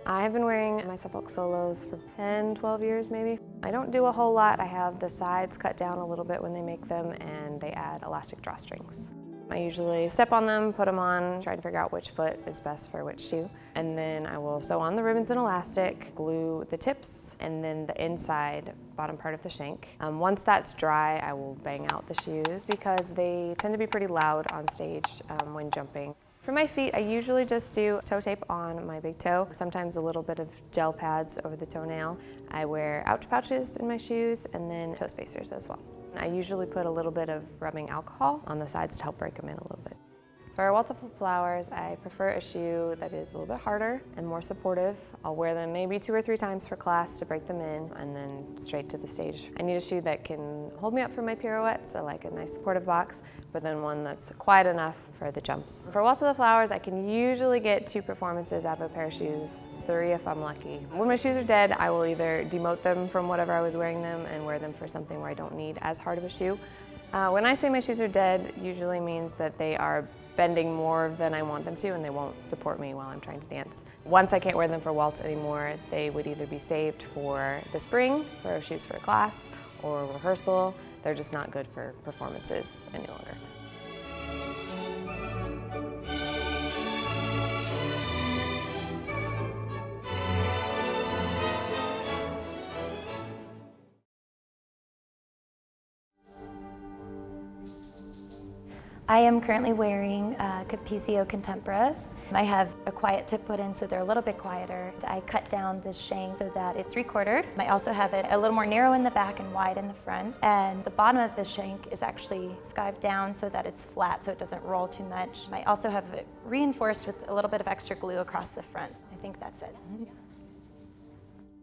I've been wearing my Suffolk Solos for 10, 12 years maybe. I don't do a whole lot. I have the sides cut down a little bit when they make them, and they add elastic drawstrings. I usually step on them, put them on, try to figure out which foot is best for which shoe. And then I will sew on the ribbons and elastic, glue the tips, and then the inside bottom part of the shank. Once that's dry, I will bang out the shoes because they tend to be pretty loud on stage when jumping. For my feet, I usually just do toe tape on my big toe, sometimes a little bit of gel pads over the toenail. I wear ouch pouches in my shoes and then toe spacers as well. I usually put a little bit of rubbing alcohol on the sides to help break them in a little bit. For Waltz of Flowers, I prefer a shoe that is a little bit harder and more supportive. I'll wear them maybe 2 or 3 times for class to break them in and then straight to the stage. I need a shoe that can hold me up for my pirouettes, so like a nice supportive box, but then one that's quiet enough for the jumps. For Waltz of the Flowers, I can usually get 2 performances out of a pair of shoes, 3 if I'm lucky. When my shoes are dead, I will either demote them from whatever I was wearing them and wear them for something where I don't need as hard of a shoe. When I say my shoes are dead, it usually means that they are bending more than I want them to and they won't support me while I'm trying to dance. Once I can't wear them for waltz anymore, they would either be saved for the spring, for shoes for class, or rehearsal. They're just not good for performances any longer. I am currently wearing Capezio Contemporas. I have a quiet tip put in so they're a little bit quieter. I cut down the shank so that it's 3/4. I also have it a little more narrow in the back and wide in the front. And the bottom of the shank is actually skived down so that it's flat so it doesn't roll too much. I also have it reinforced with a little bit of extra glue across the front. I think that's it.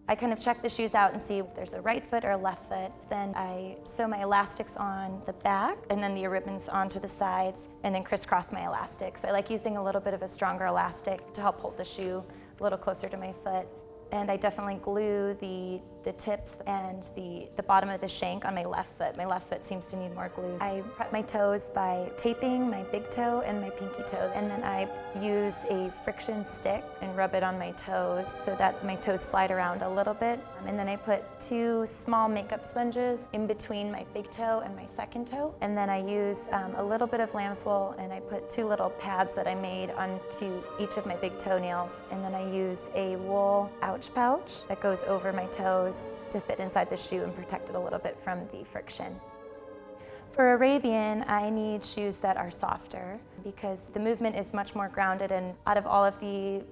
I kind of check the shoes out and see if there's a right foot or a left foot. Then I sew my elastics on the back and then the ribbons onto the sides and then crisscross my elastics. I like using a little bit of a stronger elastic to help hold the shoe a little closer to my foot. And I definitely glue the tips and the bottom of the shank on my left foot. My left foot seems to need more glue. I prep my toes by taping my big toe and my pinky toe. And then I use a friction stick and rub it on my toes so that my toes slide around a little bit. And then I put 2 small makeup sponges in between my big toe and my second toe. And then I use a little bit of lamb's wool and I put 2 little pads that I made onto each of my big toenails. And then I use a wool ouch pouch that goes over my toes to fit inside the shoe and protect it a little bit from the friction. For Arabian, I need shoes that are softer because the movement is much more grounded, and out of all of the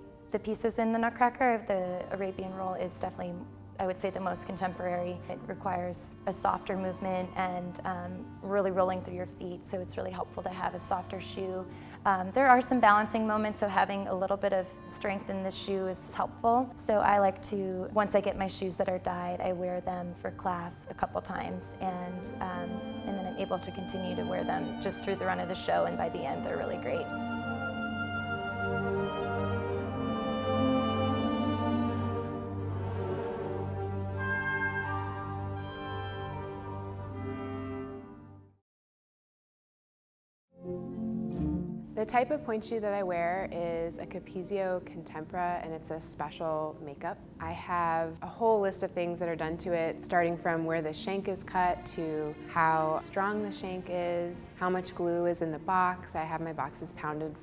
pieces in the Nutcracker, the Arabian roll is definitely, I would say, the most contemporary. It requires a softer movement and really rolling through your feet, so it's really helpful to have a softer shoe. There are some balancing moments, so having a little bit of strength in the shoe is helpful. So I like to, once I get my shoes that are dyed, I wear them for class a couple times, and then I'm able to continue to wear them just through the run of the show, and by the end they're really great. The type of pointe shoe that I wear is a Capezio Contempora, and it's a special makeup. I have a whole list of things that are done to it, starting from where the shank is cut to how strong the shank is, how much glue is in the box. I have my boxes pounded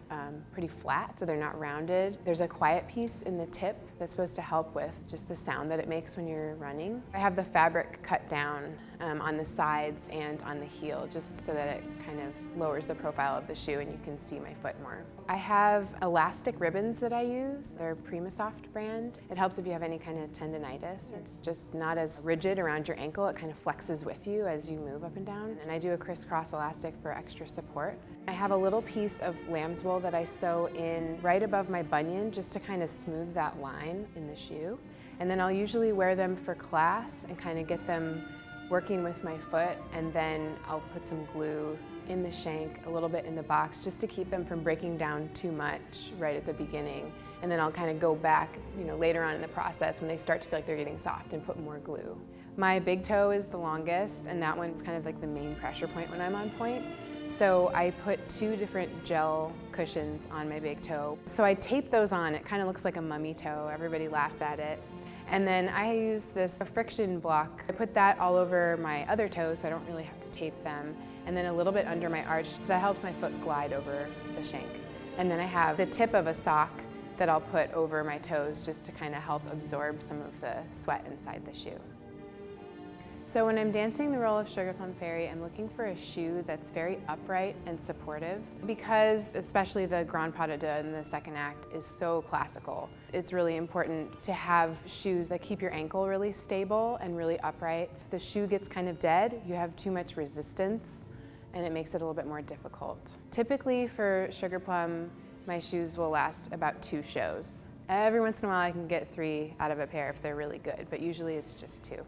pretty flat, so they're not rounded. There's a quiet piece in the tip that's supposed to help with just the sound that it makes when you're running. I have the fabric cut down on the sides and on the heel, just so that it kind of lowers the profile of the shoe and you can see my foot more. I have elastic ribbons that I use. They're PrimaSoft brand. It helps if you have any kind of tendinitis. It's just not as rigid around your ankle. It kind of flexes with you as you move up and down. And I do a crisscross elastic for extra support. I have a little piece of lamb's wool that I sew in right above my bunion just to kind of smooth that line in the shoe. And then I'll usually wear them for class and kind of get them working with my foot, and then I'll put some glue in the shank, a little bit in the box, just to keep them from breaking down too much right at the beginning. And then I'll kind of go back, later on in the process when they start to feel like they're getting soft and put more glue. My big toe is the longest, and that one's kind of like the main pressure point when I'm on pointe. So I put 2 different gel cushions on my big toe. So I tape those on. It kind of looks like a mummy toe. Everybody laughs at it. And then I use this friction block. I put that all over my other toes so I don't really have to tape them. And then a little bit under my arch, so that helps my foot glide over the shank. And then I have the tip of a sock that I'll put over my toes just to kind of help absorb some of the sweat inside the shoe. So when I'm dancing the role of Sugar Plum Fairy, I'm looking for a shoe that's very upright and supportive because especially the Grand Pas de Deux in the second act is so classical. It's really important to have shoes that keep your ankle really stable and really upright. If the shoe gets kind of dead, you have too much resistance and it makes it a little bit more difficult. Typically for Sugar Plum, my shoes will last about 2 shows. Every once in a while I can get 3 out of a pair if they're really good, but usually it's just 2.